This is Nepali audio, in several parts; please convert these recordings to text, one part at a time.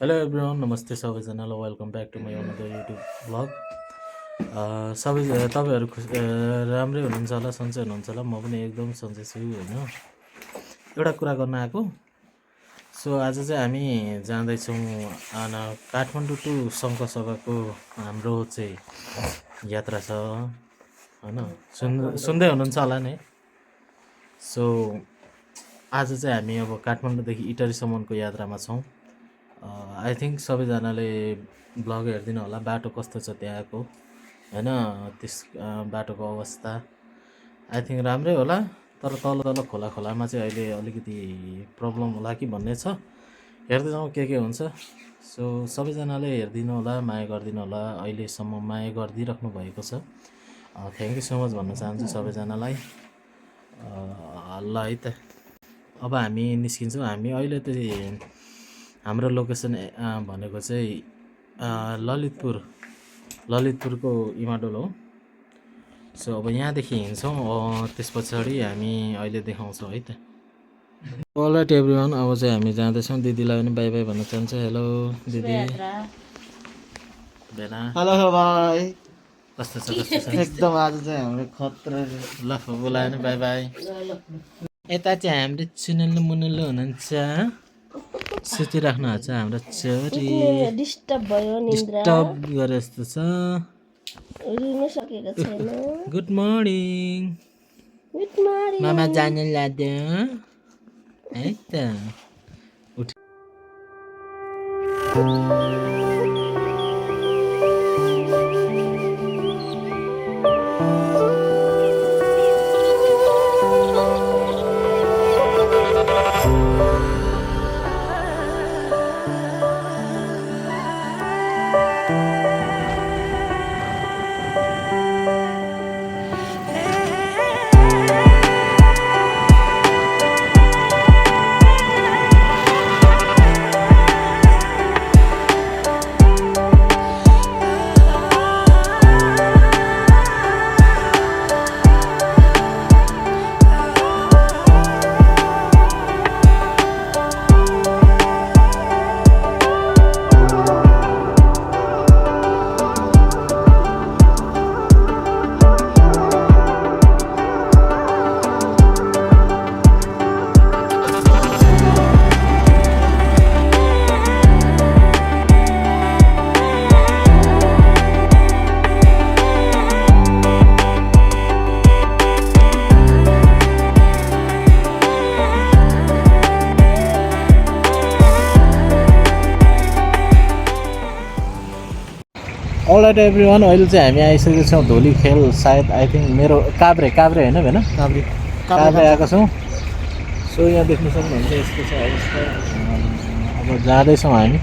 हेलो एभ्रिवान नमस्ते सबैजनालाई welcome back to my another YouTube blog सबै तपाईँहरू राम्रै हुनुहुन्छ होला सन्चै हुनुहुन्छ होला म पनि एकदम सन्चै छु होइन एउटा कुरा गर्न आएको सो आज चाहिँ हामी जाँदैछौँ काठमाडौँ टु शङ्खसभाको हाम्रो चाहिँ यात्रा छ होइन सुन्दै हुनुहुन्छ होला नि सो आज चाहिँ हामी अब काठमाडौँदेखि इटरीसम्मको यात्रामा छौँ आई थिङ्क सबैजनाले ब्लग हेरिदिनु होला बाटो कस्तो छ त्यहाँको होइन त्यस बाटोको अवस्था आई थिङ्क राम्रै होला तर तल तल खोलामा चाहिँ अहिले अलिकति प्रब्लम होला कि भन्ने छ हेर्दै जाउँ के हुन्छ सो सबैजनाले हेरिदिनु होला माया गरिदिनु होला अहिलेसम्म माया गरिदिइराख्नु भएको छ थ्याङ्क यू सो मच भन्न चाहन्छु सबैजनालाई ल है त अब हामी निस्किन्छौँ हामी अहिले चाहिँ हाम्रो लोकेसन भनेको चाहिँ ललितपुरको इमाडोल हो सो अब यहाँदेखि हिँड्छौँ त्यस पछाडि हामी अहिले देखाउँछौँ है त अलराइट एभ्रिवान अब चाहिँ हामी जाँदैछौँ दिदीलाई पनि बाई बाई भन्न चाहन्छु हेलो दिदी भेना हेलो भाइ कस्तो छ एकदम आज चाहिँ हाम्रो खतरा ल बोलायो भने बाई बाई यता चाहिँ हाम्रो चुनल्लो मुनल्लो हुनुहुन्छ सुतिराख्नु भएको छ हाम्रो छोरी डिस्टर्ब भयो डिस्टर्ब गरे जस्तो छ रुन सकेको छैन गुड मर्निङ मामा जानु लाग्यो है त उठ अलराइट एभ्रिवान अहिले चाहिँ हामी आइसकेको छौँ धोली खेल सायद आई थिङ्क मेरो काभ्रे होइन भेन काभ्रे आएको छौँ सो यहाँ देख्न सक्नुहुन्छ यस्तो छ अवस्था अब जाँदैछौँ हामी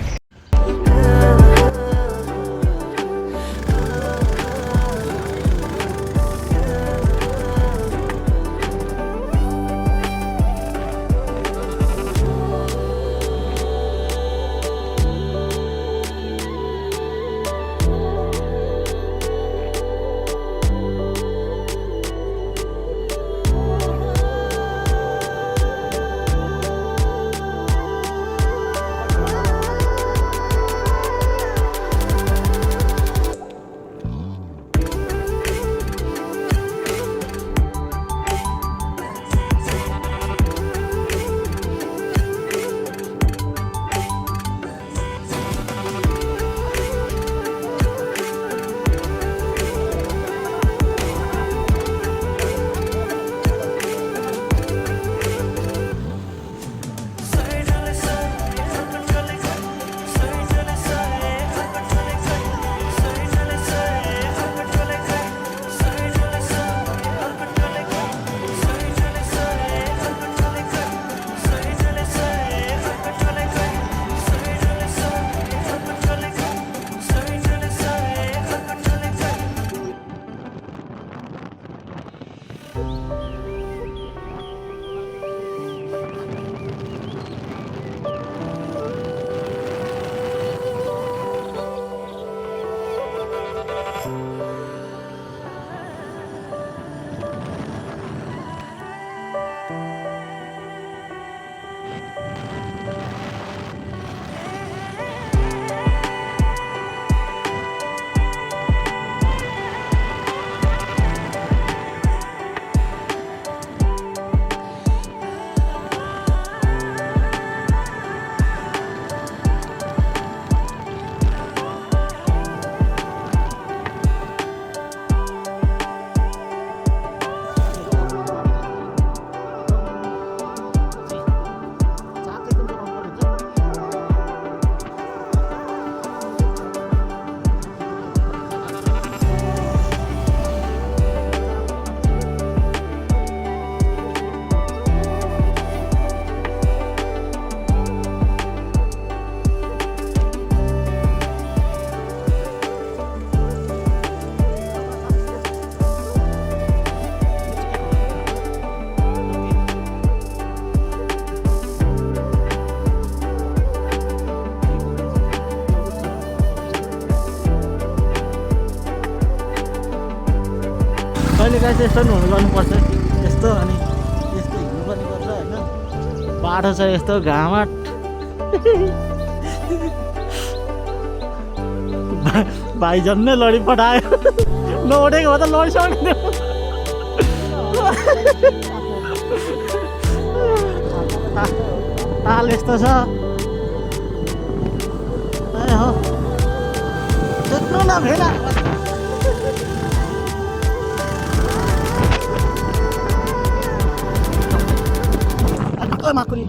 कहिले काहीँ चाहिँ यस्तो नि हुनु गर्नुपर्छ यस्तो अनि यस्तो हिँड्नु पनि पर्छ होइन बाटो छ यस्तो घामाट भाइ झन्नै लडी पठायो नउठेको भए त लडिसक्ने ताल यस्तो छ हो त्यत्रो न भेला माकुरी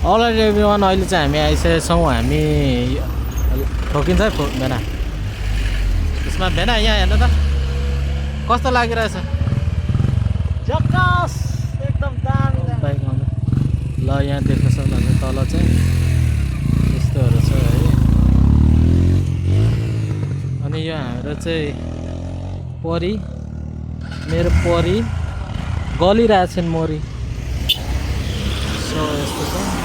अलरेडी एभ्रिवान अहिले चाहिँ हामी आइसकेका छौँ हामी ठोकिन्छ है भेना यसमा भेना यहाँ हेर्नु त कस्तो लागिरहेछ जक्कास एकदम दामी बाइकमा ल यहाँ देख्न सक्नुहुन्छ तल चाहिँ यस्तोहरू छ है अनि यो हाम्रो चाहिँ परी मेरो परी गलिरहेछन् मोरी सो यस्तो छ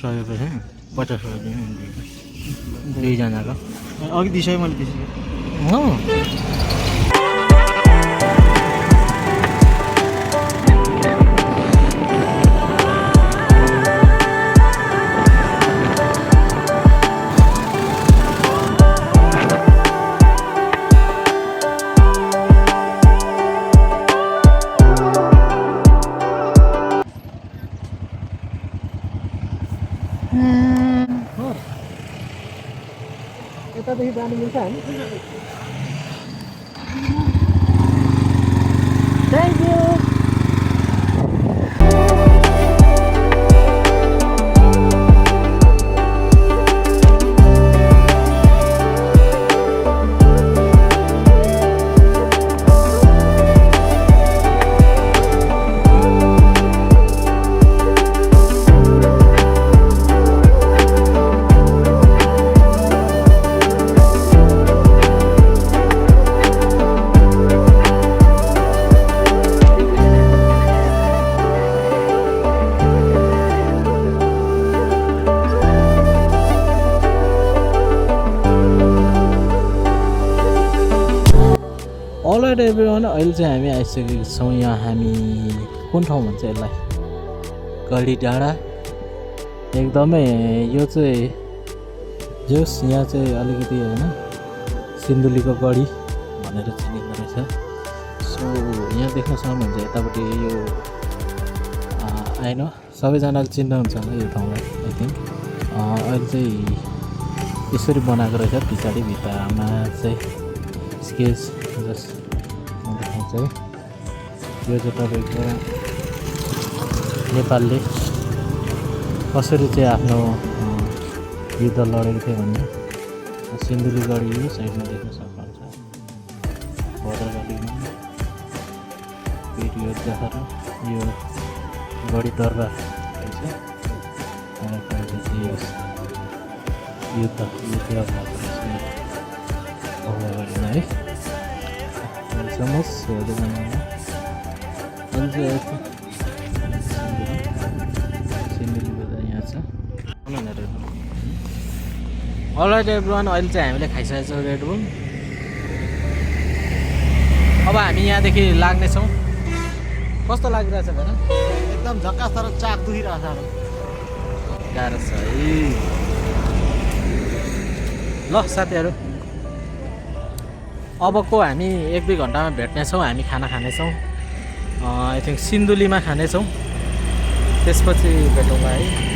सकेको छ 50 रुपियाँ दुईजनाको अघि दिसै मैले दिसै हो यतादेखि जानु मिल्छ हामी थ्याङ्क यू अलराइट एभ्रिवान अहिले चाहिँ हामी आइसकेको छौँ यहाँ हामी कुन ठाउँ भन्छ यसलाई गढी डाँडा एकदमै यो चाहिँ जोस् यहाँ चाहिँ अलिकति होइन सिन्धुलीको गढी भनेर चिनिँदो रहेछ सो यहाँ देख्न सक्नुहुन्छ यतापट्टि यो आएन सबैजनाले चिन्नुहुन्छ होला यो ठाउँलाई आई थिङ्क अहिले चाहिँ यसरी बनाएको रहेछ पछाडि भित्तामा चाहिँ स्केच जस्ट देखाउँछ है यो चाहिँ तपाईँको नेपालले कसरी चाहिँ आफ्नो युद्ध लडेको थियो भन्ने सिन्धुली गढी यो साइडमा देख्न सक्नुहुन्छ भद्रकालीमा फेरि यो जखर यो गढी दरबार रहेछ यो युद्ध अगाडिमा है समोस सिन्धुली बजार यहाँ छ अलराइट एभ्रिवान अहिले चाहिँ हामीले खाइसकेको छौँ रेड बुल अब हामी यहाँदेखि लाग्नेछौँ कस्तो लागिरहेछ भन एकदम झक्कास तर चाक दुखिरहेछ गाह्रो छ है ल साथीहरू अबको हामी 1-2 घन्टामा भेट्नेछौँ हामी खाना खानेछौँ आई थिङ्क सिन्धुलीमा खानेछौँ त्यसपछि भेटौँला है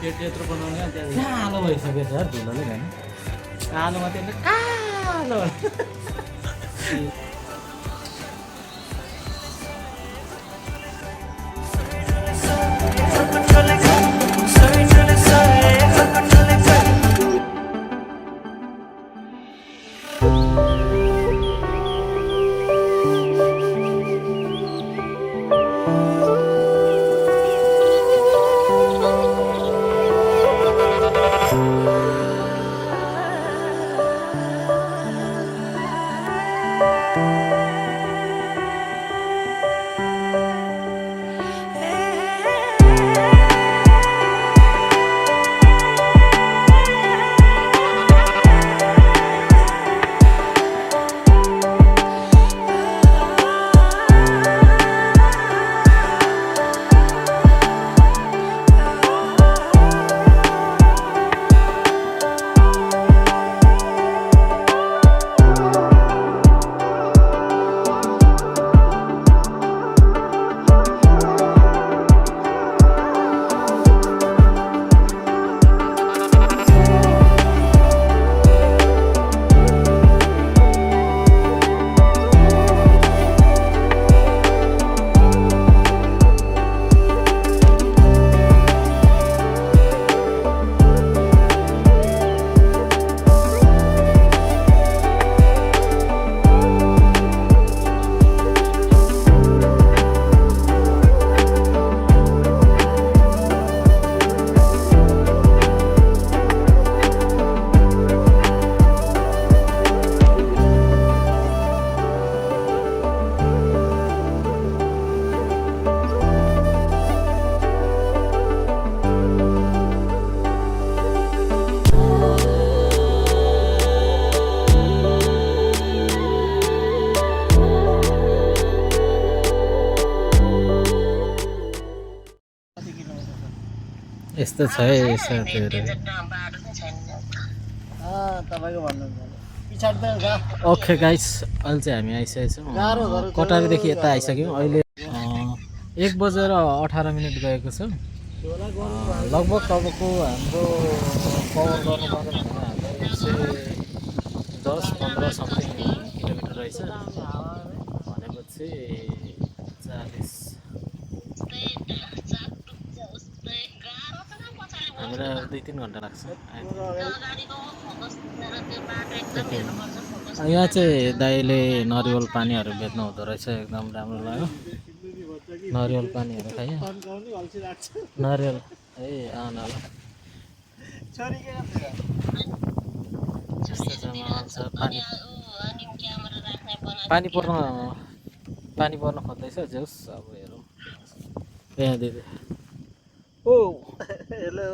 पेट यत्रो बनाउने अनि त्यहाँ कालो भइसकेछ यार धुलोले होइन कालोमा त्यसले कालो यस्तो छ है साथीहरू। तपाईँको भन्नुहुन्छ पछाडि त गा ओके गाइस, अहिले चाहिँ हामी आइसकेको छौँ कटारीदेखि यता आइसक्यौँ। अहिले 1:18 गएको छ। लगभग तपाईँको हाम्रो कभर गर्नुपर्ने भनेर हाम्रो 110-15 समथिङ किलोमिटर रहेछ। भनेपछि 40 हामीलाई 2-3 घन्टा लाग्छ। यहाँ चाहिँ दाइले नरिवल पानीहरू बेच्नु हुँदो रहेछ, एकदम राम्रो लाग्यो। नरिवल पानीहरू खायो, नरिवल ए आउनला त्यस्तो छ पानी पानी पर्न खोज्दैछ। जोस् अब हेरौँ। यहाँ दिदी ओ हेलो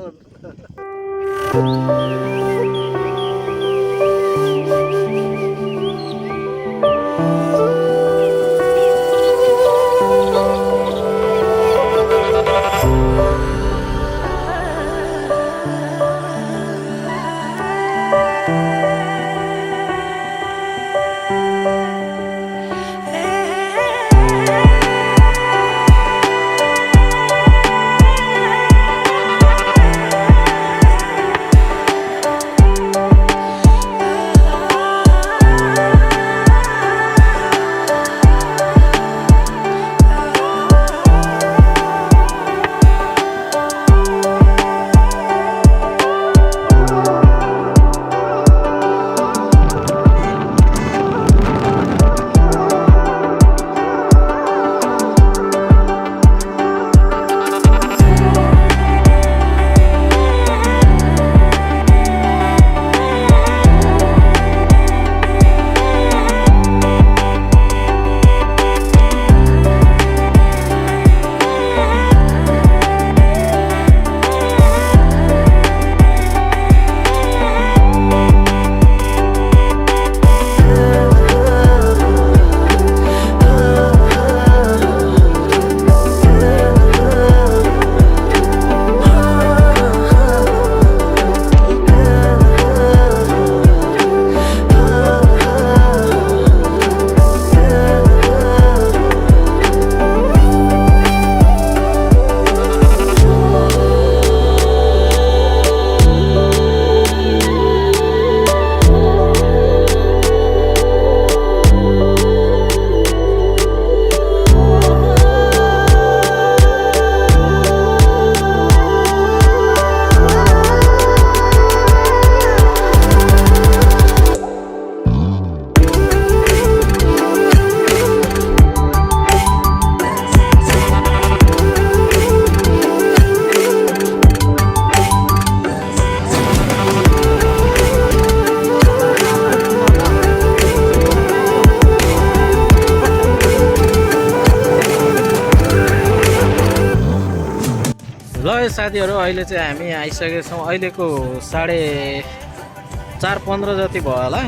साथीहरू, अहिले चाहिँ हामी आइसकेका छौँ। अहिलेको 4:15 जति भयो होला।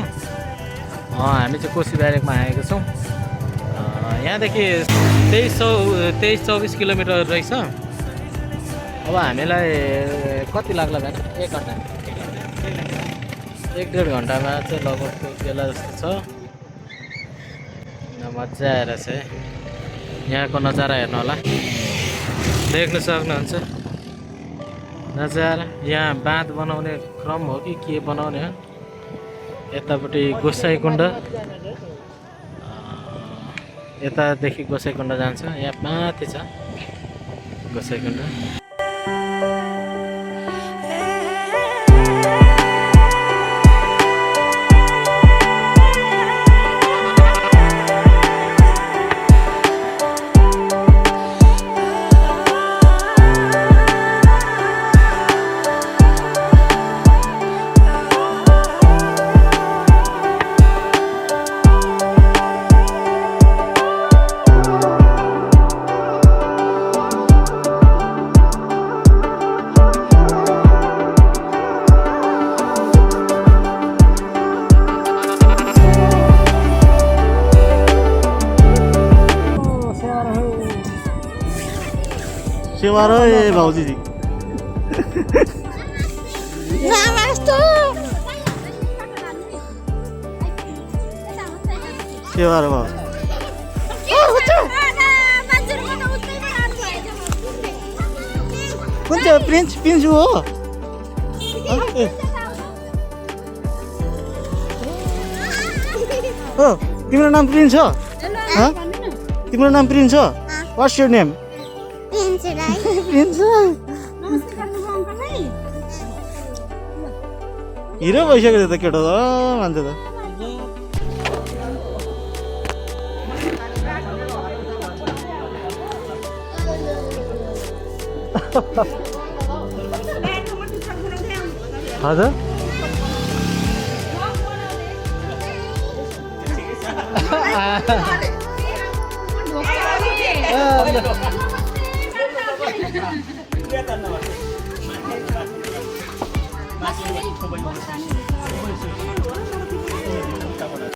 हामी चाहिँ कोशी ब्यारेकमा आएको छौँ। यहाँदेखि 23-24 किलोमिटर रहेछ। अब हामीलाई कति लाग्ला भएन? 1 घन्टा 1-1.5 घन्टामा चाहिँ लगभग बेला जस्तो छ। मजा आएर चाहिँ यहाँको नजारा हेर्नु होला, देख्न सक्नुहुन्छ नजारा। यहाँ बाँध बनाउने क्रम हो कि के बनाउने हो। यतापट्टि गोसाइकुण्ड, यतादेखि गोसाइकुण्ड जान्छ। यहाँ माथि छ गोसाइकुण्ड। सेवा र ए भाउजी के भएर भयो कुन चाहिँ प्रिन्स प्रिन्स हो हो तिम्रो नाम प्रिन्स हो तिम्रो नाम प्रिन्स हो what's your name Prince hero भइसक्यो त केटो त मान्छे त हजुर